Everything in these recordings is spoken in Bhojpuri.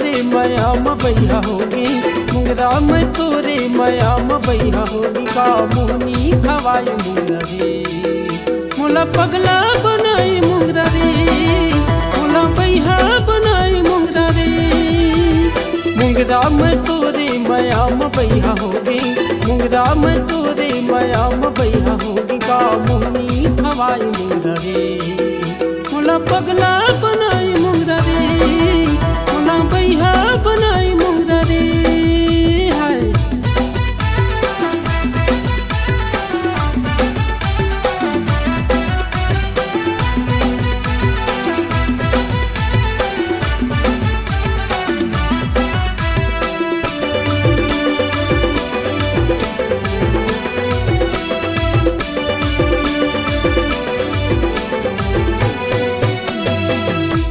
तोरे मयाम बैहा होगी, मुंगदा मैं तोरे मयाम बैहा होगी। का मोहनी खवाई मुंगदा रे, मोला पगला बनाई मुंगदा रे, मोला बैहा बनाई मुंगदा रे। मुंगदा मैं तोरे मयाम बैहा होगी, मुंगदा मैं तोरे मयाम बैहा होगी। का मोहनी खवाई मुंगदा रे, मोला पगला बनाई मुंगदा रे, मोला बैहा बनाई मुंगदा रे। हाय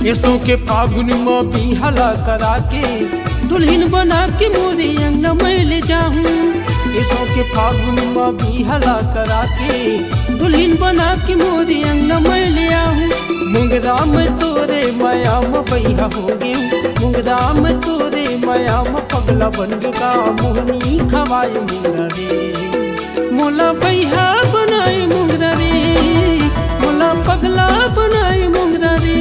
ऐसों के फागुन में भी हला करा के दुल्हन बना के मोरे अंगना में ले जाऊं। ऐसों के फागुन में भी हला करा के दुल्हन बना के मोरे अंगना में ले आऊं। मुंगदा में तोरे मयाम बैहा होगे, मुंगदा में तोरे मयाम पगला बन गे। का मोहनी खवाई मुंगदा रे, मोला बैहा बनाई मुंगदा रे, मोला पगला बनाई मुंगदा रे।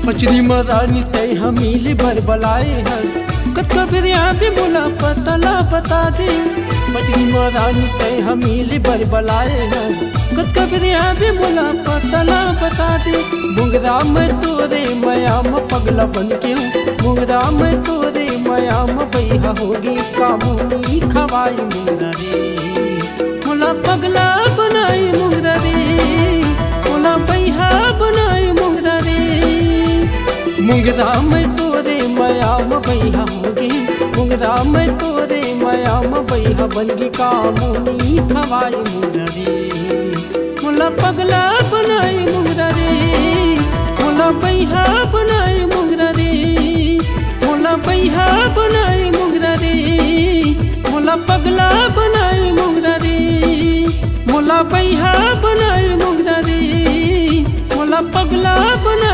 मछली मदानी तय हमीले बरबलाए हैं, कत्का फिर यहाँ पे मोला पतला बता दे। मछली मदानी तय हमीले बरबलाए हैं, कत्का फिर यहाँ पे मोला पतला बता दे। मुंगदा मैं तोरे मयाम पगला बन के हूँ, मुंगदा मैं तोरे मयाम बैहा होगी। का मोहनी खवाई मुंगदा रे, मोला पगला बनाई मुंगदा रे, मोला बैहा बनाई मुंगदा रे। मुंगदा मैं तोरे मयाम बैहा होगी, मुंगदा मैं तोरे मयाम बैहा बनगी। का मोहनी खवाई मुंगदा रे, मोला पगला बनाई मुंगदा रे, मोला बैहा बनाई मुंगदा रे, मोला बैहा बनाई मुंगदा रे, मोला पगला बनाई मुंगदा रे, मोला बैहा बनाई मुंगदा रे, मोला पगला बनाई।